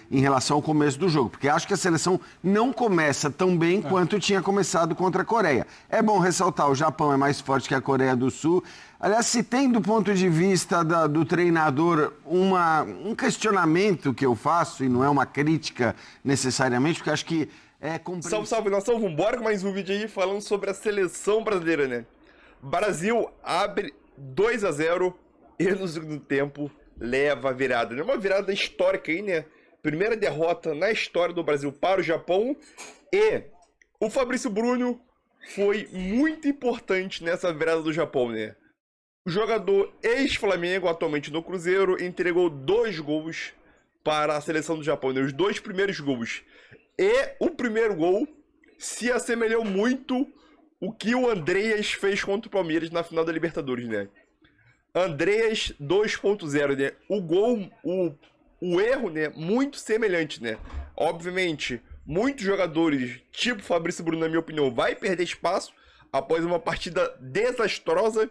em relação ao começo do jogo, porque acho que a seleção não começa tão bem quanto tinha começado contra a Coreia. É bom ressaltar, o Japão é mais forte que a Coreia do Sul. Aliás, se tem do ponto de vista do treinador um questionamento que eu faço, e não é uma crítica necessariamente, porque acho que é compreensível. Salve, nação, vambora com mais um vídeo aí falando sobre a seleção brasileira, né? Brasil abre 2-0 e no segundo tempo leva a virada. É uma virada histórica aí, né? Primeira derrota na história do Brasil para o Japão. E o Fabrício Bruno foi muito importante nessa virada do Japão, né? O jogador ex-Flamengo, atualmente no Cruzeiro, entregou 2 gols para a seleção do Japão, né? Os 2 primeiros gols. E o primeiro gol se assemelhou muito o que o Andreas fez contra o Palmeiras na final da Libertadores, né? Andreas 2.0, né? O gol, o erro, né? Muito semelhante, né? Obviamente, muitos jogadores, tipo Fabrício Bruno, na minha opinião, vai perder espaço após uma partida desastrosa.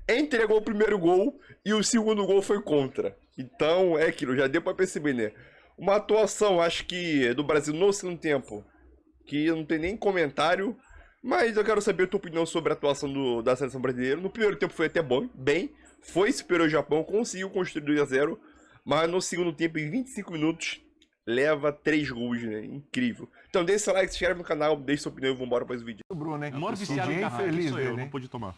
Entregou o primeiro gol e o segundo gol foi contra. Então, é aquilo, já deu pra perceber, né? Uma atuação, acho que, do Brasil no segundo tempo, que não tem nem comentário, mas eu quero saber a tua opinião sobre a atuação da seleção brasileira. No primeiro tempo foi até bem, foi superior ao Japão, conseguiu construir 2-0, mas no segundo tempo, em 25 minutos, leva 3 gols, né? Incrível. Então deixa seu like, se inscreve no canal, deixa sua opinião e vambora para o vídeo. Bruno, hein? Mano viciado em café, feliz sou eu, dele, não hein? pude tomar.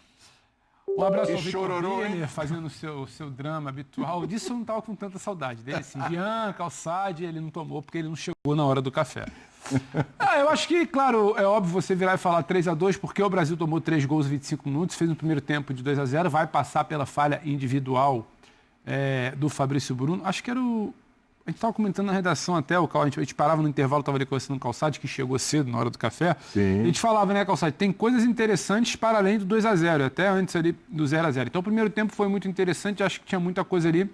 Um abraço ao E Victor chororô, Viller, fazendo o seu drama habitual. Disso eu não estava com tanta saudade dele. Assim, Jean, Calçade, ele não tomou porque ele não chegou na hora do café. Eu acho que, claro, é óbvio você virar e falar 3-2, porque o Brasil tomou 3 gols em 25 minutos, fez no primeiro tempo de 2-0, vai passar pela falha individual do Fabrício Bruno. Acho que era o... A gente estava comentando na redação até, a gente parava no intervalo, estava ali conversando com o Calçade, que chegou cedo na hora do café. Sim. A gente falava, né, Calçade, tem coisas interessantes para além do 2-0, até antes ali do 0-0. Então o primeiro tempo foi muito interessante, acho que tinha muita coisa ali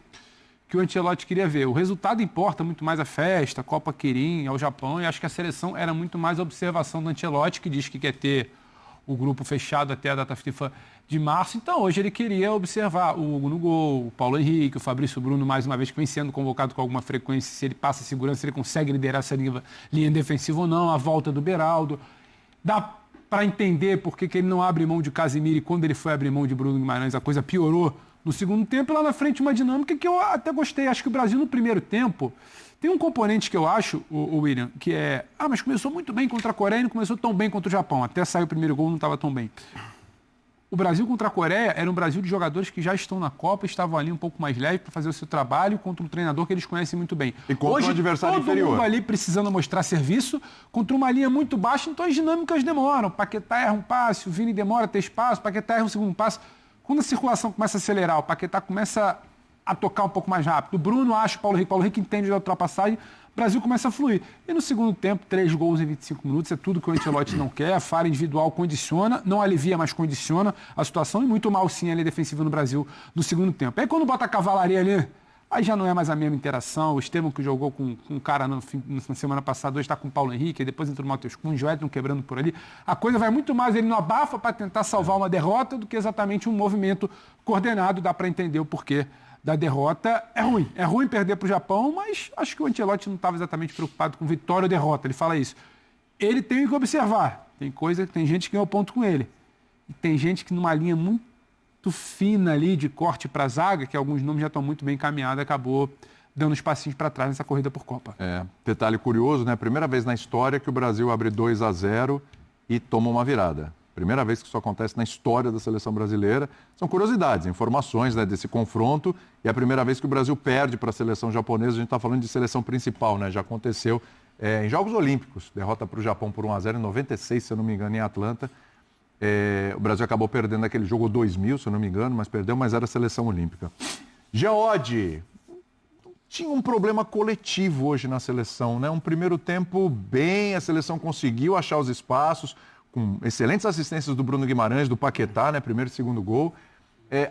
que o Ancelotti queria ver. O resultado importa muito mais a festa, a Copa Quirin, ao Japão, e acho que a seleção era muito mais a observação do Ancelotti, que diz que quer ter o grupo fechado até a data FIFA de março. Então, hoje ele queria observar o Hugo no gol, o Paulo Henrique, o Fabrício Bruno, mais uma vez, que vem sendo convocado com alguma frequência, se ele passa segurança, se ele consegue liderar essa linha defensiva ou não, a volta do Beraldo. Dá para entender por que ele não abre mão de Casemiro e quando ele foi abrir mão de Bruno Guimarães, a coisa piorou no segundo tempo. E lá na frente, uma dinâmica que eu até gostei. Acho que o Brasil, no primeiro tempo, tem um componente que eu acho, o William, que é... mas começou muito bem contra a Coreia e não começou tão bem contra o Japão. Até sair o primeiro gol, não estava tão bem. O Brasil contra a Coreia era um Brasil de jogadores que já estão na Copa, estavam ali um pouco mais leves para fazer o seu trabalho contra um treinador que eles conhecem muito bem. E contra hoje, um adversário inferior. Todo mundo ali precisando mostrar serviço contra uma linha muito baixa, então as dinâmicas demoram. O Paquetá erra um passe, o Vini demora a ter espaço, o Paquetá erra um segundo passe. Quando a circulação começa a acelerar, o Paquetá começa a tocar um pouco mais rápido. O Bruno acha o Paulo Henrique entende da ultrapassagem, o Brasil começa a fluir. E no segundo tempo, 3 gols em 25 minutos, é tudo que o Ancelotti não quer. A falha individual condiciona, não alivia, mas condiciona a situação. E muito mal, sim, a linha defensiva no Brasil no segundo tempo. Aí quando bota a cavalaria ali, aí já não é mais a mesma interação. O Estevam, que jogou com um cara na semana passada, hoje está com o Paulo Henrique, depois entrou o Matheus Cunha, o Joelton quebrando por ali. A coisa vai muito mais, ele não abafa para tentar salvar uma derrota do que exatamente um movimento coordenado. Dá para entender o porquê da derrota. É ruim perder para o Japão, mas acho que o Ancelotti não estava exatamente preocupado com vitória ou derrota. Ele fala isso. Ele tem que observar. Tem gente que ganhou ponto com ele. E tem gente que numa linha muito fina ali de corte para a zaga, que alguns nomes já estão muito bem encaminhados, acabou dando uns passinhos para trás nessa corrida por Copa. Detalhe curioso, né? Primeira vez na história que o Brasil abre 2-0 e toma uma virada. Primeira vez que isso acontece na história da seleção brasileira. São curiosidades, informações, né, desse confronto. E é a primeira vez que o Brasil perde para a seleção japonesa. A gente está falando de seleção principal, né? Já aconteceu em Jogos Olímpicos. Derrota para o Japão por 1-0 em 96, se eu não me engano, em Atlanta. O Brasil acabou perdendo aquele jogo 2000, se eu não me engano, mas perdeu, mas era a seleção olímpica. Geode, tinha um problema coletivo hoje na seleção, né? Um primeiro tempo bem, a seleção conseguiu achar os espaços, com excelentes assistências do Bruno Guimarães, do Paquetá, né? Primeiro e segundo gol.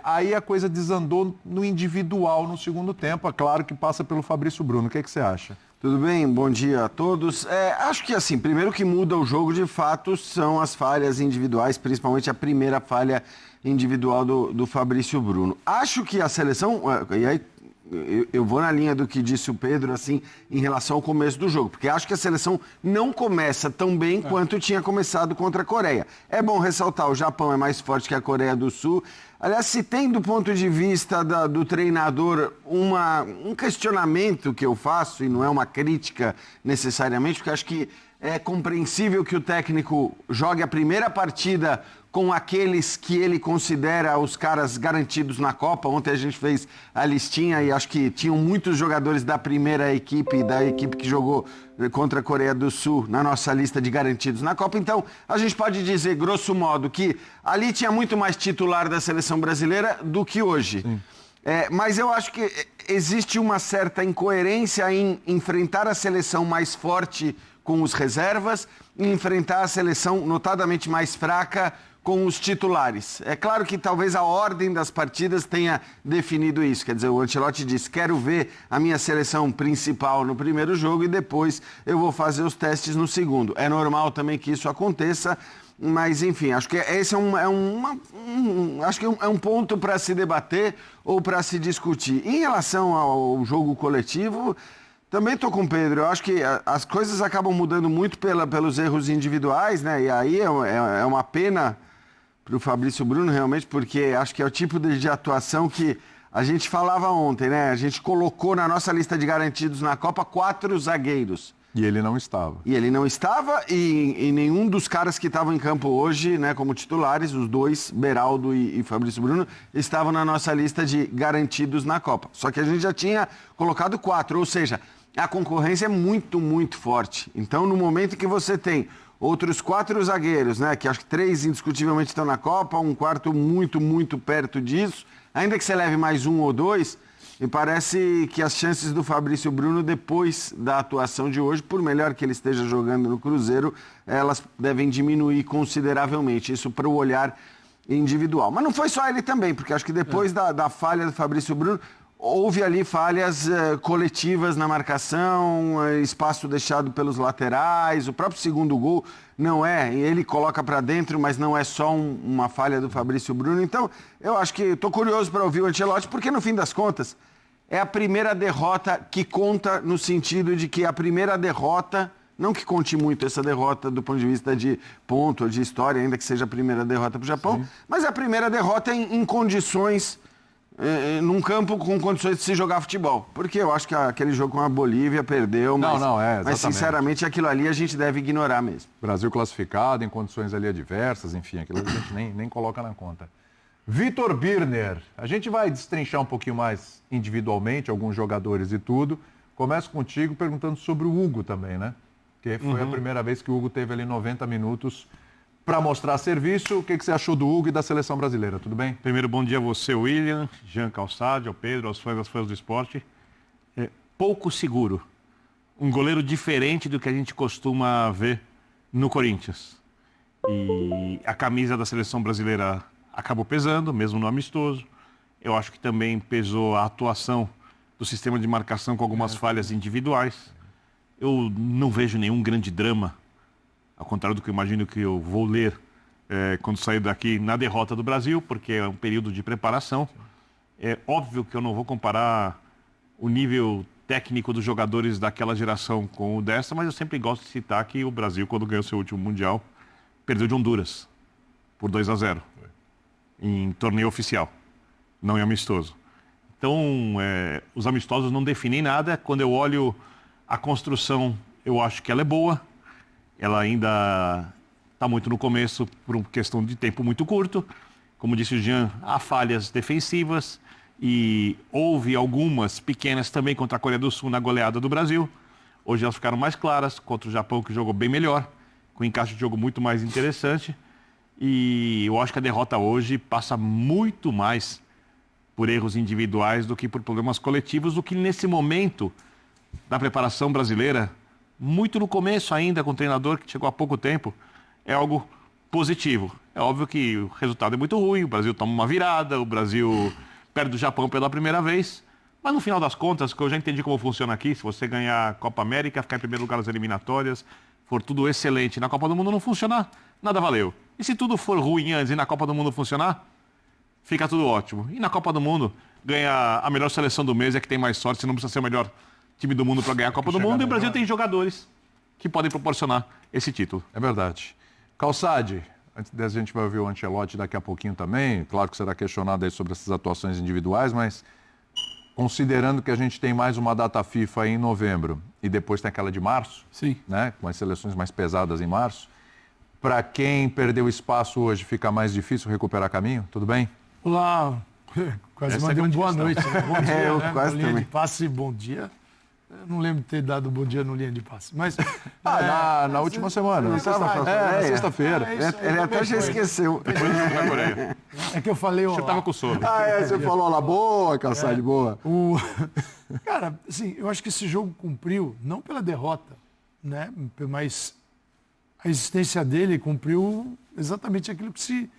Aí a coisa desandou no individual no segundo tempo. É claro que passa pelo Fabrício Bruno. O que você acha? Tudo bem? Bom dia a todos. Acho que, assim, primeiro que muda o jogo, de fato, são as falhas individuais, principalmente a primeira falha individual do Fabrício Bruno. Acho que a seleção, e aí eu vou na linha do que disse o Pedro, assim, em relação ao começo do jogo, porque acho que a seleção não começa tão bem quanto tinha começado contra a Coreia. É bom ressaltar, o Japão é mais forte que a Coreia do Sul. Aliás, se tem do ponto de vista do treinador um questionamento que eu faço, e não é uma crítica necessariamente, porque acho que é compreensível que o técnico jogue a primeira partida com aqueles que ele considera os caras garantidos na Copa. Ontem a gente fez a listinha e acho que tinham muitos jogadores da primeira equipe, da equipe que jogou contra a Coreia do Sul, na nossa lista de garantidos na Copa. Então, a gente pode dizer, grosso modo, que ali tinha muito mais titular da seleção brasileira do que hoje. Mas eu acho que existe uma certa incoerência em enfrentar a seleção mais forte com os reservas e enfrentar a seleção notadamente mais fraca com os titulares. É claro que talvez a ordem das partidas tenha definido isso. Quer dizer, o Ancelotti disse, quero ver a minha seleção principal no primeiro jogo e depois eu vou fazer os testes no segundo. É normal também que isso aconteça, mas enfim, acho que esse é um ponto para se debater ou para se discutir. Em relação ao jogo coletivo, também estou com o Pedro. Eu acho que as coisas acabam mudando muito pelos erros individuais, né? E aí é uma pena para o Fabrício Bruno, realmente, porque acho que é o tipo de atuação que a gente falava ontem, né? A gente colocou na nossa lista de garantidos na Copa 4 zagueiros. E ele não estava. E nenhum dos caras que estavam em campo hoje, né, como titulares, os dois, Beraldo e Fabrício Bruno, estavam na nossa lista de garantidos na Copa. Só que a gente já tinha colocado 4, ou seja, a concorrência é muito, muito forte. Então, no momento que você tem outros 4 zagueiros, né, que acho que 3 indiscutivelmente estão na Copa, um quarto muito, muito perto disso, ainda que você leve mais 1 ou 2, me parece que as chances do Fabrício Bruno, depois da atuação de hoje, por melhor que ele esteja jogando no Cruzeiro, elas devem diminuir consideravelmente. Isso para o olhar individual. Mas não foi só ele também, porque acho que depois da falha do Fabrício Bruno, houve ali falhas coletivas na marcação, espaço deixado pelos laterais, o próprio segundo gol não é, ele coloca para dentro, mas não é só uma falha do Fabrício Bruno. Então, eu acho que estou curioso para ouvir o Ancelotti, porque no fim das contas, é a primeira derrota que conta no sentido de que a primeira derrota, não que conte muito essa derrota do ponto de vista de ponto ou de história, ainda que seja a primeira derrota para o Japão, mas é a primeira derrota em condições, num campo com condições de se jogar futebol. Porque eu acho que aquele jogo com a Bolívia perdeu, mas sinceramente aquilo ali a gente deve ignorar mesmo. Brasil classificado em condições ali adversas, enfim, aquilo a gente nem coloca na conta. Vitor Birner, a gente vai destrinchar um pouquinho mais individualmente, alguns jogadores e tudo. Começo contigo perguntando sobre o Hugo também, né? Que foi a primeira vez que o Hugo teve ali 90 minutos para mostrar serviço. O que você achou do Hugo e da seleção brasileira? Tudo bem? Primeiro, bom dia a você, William, Jean Calçade, ao Pedro, aos fãs do esporte. Pouco seguro. Um goleiro diferente do que a gente costuma ver no Corinthians. E a camisa da seleção brasileira acabou pesando, mesmo no amistoso. Eu acho que também pesou a atuação do sistema de marcação com algumas falhas individuais. Eu não vejo nenhum grande drama, ao contrário do que eu imagino que eu vou ler quando sair daqui, na derrota do Brasil, porque é um período de preparação. É óbvio que eu não vou comparar o nível técnico dos jogadores daquela geração com o dessa, mas eu sempre gosto de citar que o Brasil, quando ganhou seu último Mundial, perdeu de Honduras por 2-0 em torneio oficial, não em amistoso. Então, os amistosos não definem nada. Quando eu olho a construção, eu acho que ela é boa. Ela ainda está muito no começo, por uma questão de tempo muito curto. Como disse o Jean, há falhas defensivas e houve algumas pequenas também contra a Coreia do Sul na goleada do Brasil. Hoje elas ficaram mais claras, contra o Japão, que jogou bem melhor, com um encaixe de jogo muito mais interessante. E eu acho que a derrota hoje passa muito mais por erros individuais do que por problemas coletivos, do que nesse momento da preparação brasileira, muito no começo ainda, com o treinador que chegou há pouco tempo, é algo positivo. É óbvio que o resultado é muito ruim, o Brasil toma uma virada, o Brasil perde do Japão pela primeira vez, mas no final das contas, que eu já entendi como funciona aqui, se você ganhar a Copa América, ficar em primeiro lugar nas eliminatórias, for tudo excelente, na Copa do Mundo não funcionar, nada valeu. E se tudo for ruim antes e na Copa do Mundo funcionar, fica tudo ótimo. E na Copa do Mundo, ganha a melhor seleção do mês, é que tem mais sorte, você não precisa ser o melhor time do mundo para ganhar a Copa do Mundo. E o Brasil tem jogadores que podem proporcionar esse título. É verdade. Calçade, antes dessa a gente vai ouvir o Ancelotti daqui a pouquinho também. Claro que será questionado aí sobre essas atuações individuais, mas considerando que a gente tem mais uma data FIFA aí em novembro e depois tem aquela de março, Sim. né, com as seleções mais pesadas em março, para quem perdeu espaço hoje fica mais difícil recuperar caminho? Tudo bem? Olá, quase Essa é a mandei um grande boa questão. noite. Né? Bom dia, Eu né? quase No linha também. de passe, bom dia. Eu não lembro de ter dado bom dia no linha de passe, mas... Na última semana. Na sexta-feira. Ele até já esqueceu. Depois da Coreia. É que eu falei... Você estava com sono. Você falou lá, boa, Calçade, boa. Cara, assim, eu acho que esse jogo cumpriu, não pela derrota, né? Mas a existência dele cumpriu exatamente aquilo que se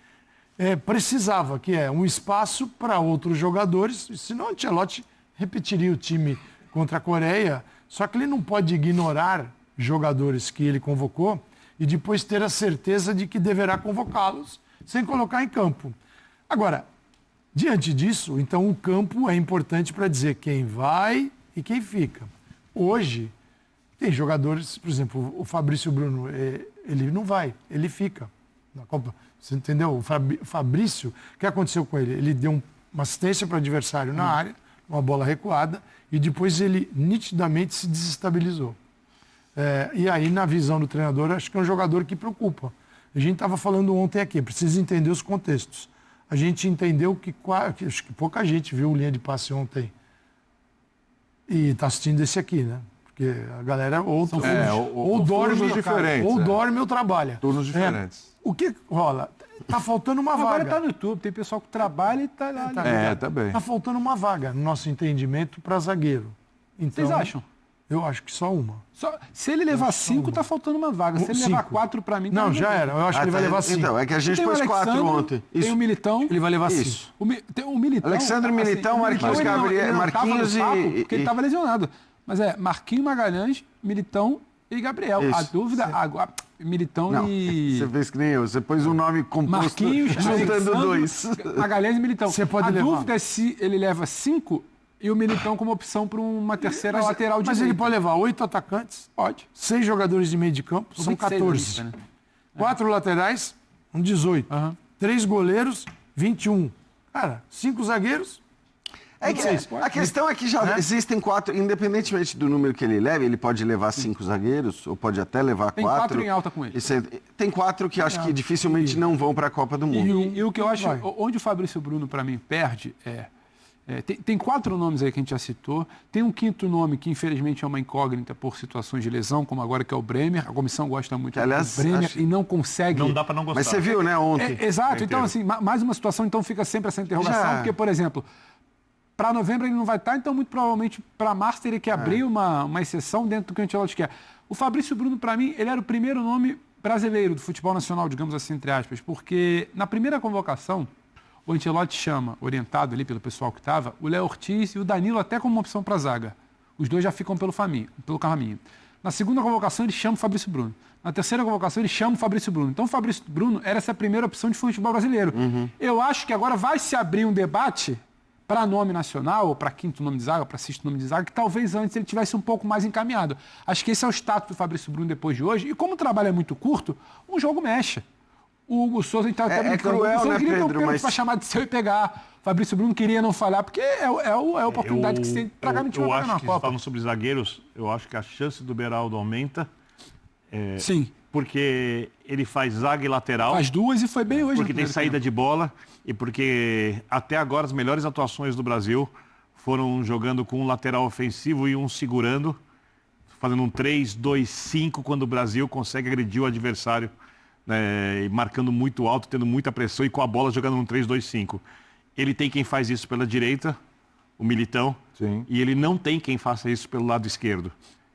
precisava, que é um espaço para outros jogadores. Senão o Ancelotti repetiria o time contra a Coreia, só que ele não pode ignorar jogadores que ele convocou e depois ter a certeza de que deverá convocá-los sem colocar em campo. Agora, diante disso, então o campo é importante para dizer quem vai e quem fica. Hoje, tem jogadores, por exemplo, o Fabrício Bruno, ele não vai, ele fica na Copa. Você entendeu? O Fabrício, o que aconteceu com ele? Ele deu uma assistência para o adversário na área, uma bola recuada, e depois ele nitidamente se desestabilizou. E aí, na visão do treinador, acho que é um jogador que preocupa. A gente estava falando ontem aqui, precisa entender os contextos. A gente entendeu que acho que pouca gente viu o linha de passe ontem e está assistindo esse aqui, né? Porque a galera ou dorme turnos diferentes, ou dorme ou trabalha. Turnos diferentes. O que rola? Tá faltando uma Agora vaga. tá no YouTube, tem pessoal que trabalha e tá lá. Também. Tá faltando uma vaga, no nosso entendimento, para zagueiro. Então, Vocês acham? Eu acho que só uma. Se ele levar 5, tá faltando uma vaga. Se ele levar 5. 4 pra mim, tá Não, resolvido. já era. Eu acho que ele vai levar 5. Então, é que a gente Tem o pôs 4 Alexandre, ontem. Tem o Militão. Ele vai levar 5. Isso. Tem o Militão. Alexandre Militão, Marquinhos ele não- Gabriel, ele não tava no Marquinhos papo e- Porque ele estava lesionado. Mas Marquinhos Magalhães, Militão e Gabriel. Isso. A dúvida agora. Militão Não, e. você fez que nem eu. Você pôs um nome composto Marquinhos, juntando Alexandre, dois. Magalhães e Militão. Você pode a levar. dúvida é se ele leva 5 e o Militão como opção para uma terceira lateral Mas direita. ele pode levar 8 atacantes, Pode. 6 jogadores de meio de campo, são 26 14. lista, né? 4 laterais, 18. 3 goleiros, 21. Cara, 5 zagueiros. É que, a questão é que já existem 4, independentemente do número que ele leve, ele pode levar 5 zagueiros, ou pode até levar 4. Tem 4 em alta com ele. Tem 4 que acho que dificilmente não vão para a Copa do Mundo. E o que eu acho, vai. onde o Fabrício Bruno, para mim, perde tem 4 nomes aí que a gente já citou. Tem um 5º nome que, infelizmente, é uma incógnita por situações de lesão, como agora que é o Bremer. A comissão gosta muito aliás, do Bremer acho- e não consegue. Não dá para não gostar. Mas você viu, né, ontem? Exato. Então, assim, mais uma situação, então fica sempre essa interrogação. Já. Porque, por exemplo, para novembro ele não vai estar, então muito provavelmente para março teria que abrir uma exceção dentro do que o Ancelotti quer. O Fabrício Bruno, para mim, ele era o primeiro nome brasileiro do futebol nacional, digamos assim, entre aspas, porque na primeira convocação, o Ancelotti chama, orientado ali pelo pessoal que estava, o Léo Ortiz e o Danilo até como uma opção para zaga. Os dois já ficam pelo caminho. Na segunda convocação, ele chama o Fabrício Bruno. Na terceira convocação, ele chama o Fabrício Bruno. Então, o Fabrício Bruno era essa primeira opção de futebol brasileiro. Eu acho que agora vai se abrir um debate para nome nacional, ou para 5º nome de zaga, para 6º nome de zaga, que talvez antes ele tivesse um pouco mais encaminhado. Acho que esse é o status do Fabrício Bruno depois de hoje. E como o trabalho é muito curto, um jogo mexe. O Hugo Souza está cruel, né, Pedro? Mas para chamar de seu e pegar. O Fabrício Bruno queria não falhar, porque é a oportunidade que você tem para garantir uma Eu vaga acho na que, Copa. falando sobre zagueiros, eu acho que a chance do Beraldo aumenta, Sim, porque ele faz zaga e lateral. faz 2 e foi bem hoje. Porque no tem primeiro saída tempo. de bola e porque até agora as melhores atuações do Brasil foram jogando com um lateral ofensivo e um segurando, fazendo um 3-2-5 quando o Brasil consegue agredir o adversário, né, e marcando muito alto, tendo muita pressão e com a bola jogando num 3-2-5. Ele tem quem faz isso pela direita, o Militão, Sim. e ele não tem quem faça isso pelo lado esquerdo.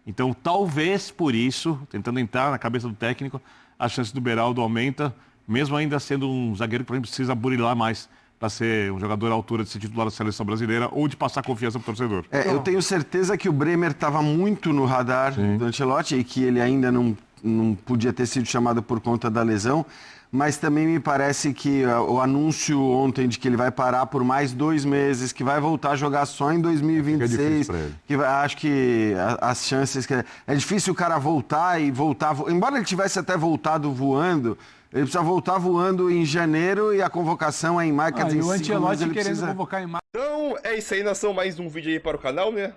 Então, talvez por isso, tentando entrar na cabeça do técnico, a chance do Beraldo aumenta, mesmo ainda sendo um zagueiro que, por exemplo, precisa burilar mais para ser um jogador à altura de ser titular da seleção brasileira ou de passar confiança para o torcedor. Eu tenho certeza que o Bremer estava muito no radar do Ancelotti e que ele ainda não não podia ter sido chamado por conta da lesão, mas também me parece que o anúncio ontem de que ele vai parar por mais 2 meses, que vai voltar a jogar só em 2026, Fica difícil pra ele. acho que as chances... É difícil o cara voltar e voltar... Embora ele tivesse até voltado voando, ele precisa voltar voando em janeiro e a convocação é em maio. E o Ancelotti querendo convocar em maio. Então é isso aí, nação. Mais um vídeo aí para o canal, né?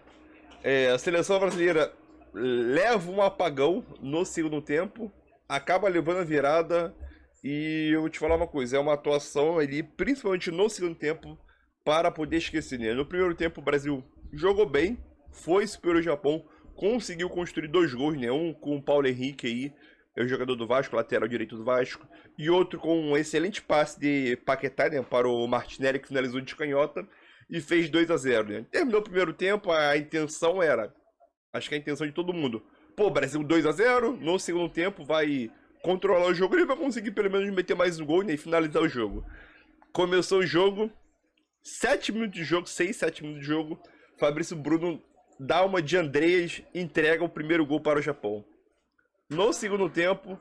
A seleção brasileira leva um apagão no segundo tempo, acaba levando a virada. E eu vou te falar uma coisa, é uma atuação ali, principalmente no segundo tempo, para poder esquecer, né? No primeiro tempo o Brasil jogou bem, foi superior ao Japão, conseguiu construir 2 gols, né? Um com o Paulo Henrique aí, é o jogador do Vasco, lateral direito do Vasco, e outro com um excelente passe de Paquetá, né? Para o Martinelli, que finalizou de canhota, e fez 2-0, né? Terminou o primeiro tempo, a intenção era, acho que a intenção de todo mundo, pô, Brasil 2-0, no segundo tempo vai controlar o jogo, ele vai conseguir pelo menos meter mais um gol, né, e finalizar o jogo. Começou o jogo, 7 minutos de jogo, 6, 7 minutos de jogo, Fabrício Bruno dá uma de Andreas, entrega o primeiro gol para o Japão. No segundo tempo,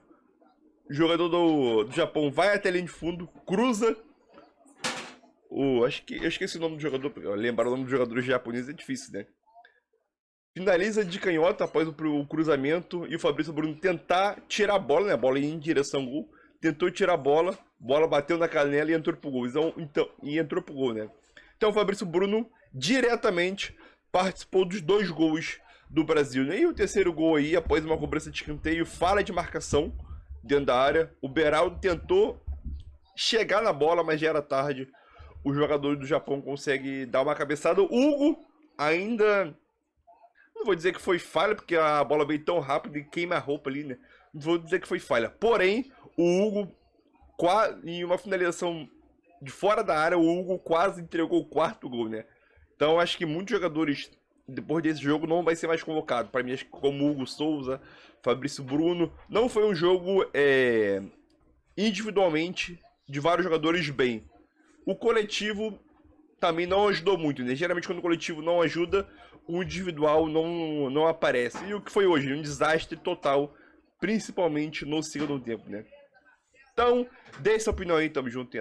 o jogador do Japão vai até a linha de fundo, cruza, acho que eu esqueci o nome do jogador, lembrar o nome do jogador japonês é difícil, né? Finaliza de canhota após o cruzamento e o Fabrício Bruno tentar tirar a bola, né? A bola ia em direção ao gol. Tentou tirar a bola bateu na canela e entrou pro gol. Entrou pro gol, né? Então o Fabrício Bruno diretamente participou dos 2 gols do Brasil, né? E o terceiro gol aí, após uma cobrança de escanteio, falha de marcação dentro da área. O Beraldo tentou chegar na bola, mas já era tarde. O jogador do Japão consegue dar uma cabeçada. O Hugo ainda... Não vou dizer que foi falha, porque a bola veio tão rápido e queima a roupa ali, né? Não vou dizer que foi falha. Porém, o Hugo, em uma finalização de fora da área, o Hugo quase entregou o 4º gol, né? Então, acho que muitos jogadores, depois desse jogo, não vai ser mais convocado. Para mim, acho que como Hugo Souza, Fabrício Bruno. Não foi um jogo individualmente de vários jogadores bem. O coletivo também não ajudou muito, né? Geralmente, quando o coletivo não ajuda, o individual não aparece. E o que foi hoje? Um desastre total, principalmente no segundo tempo, né? Então, dê sua opinião aí, tamo junto.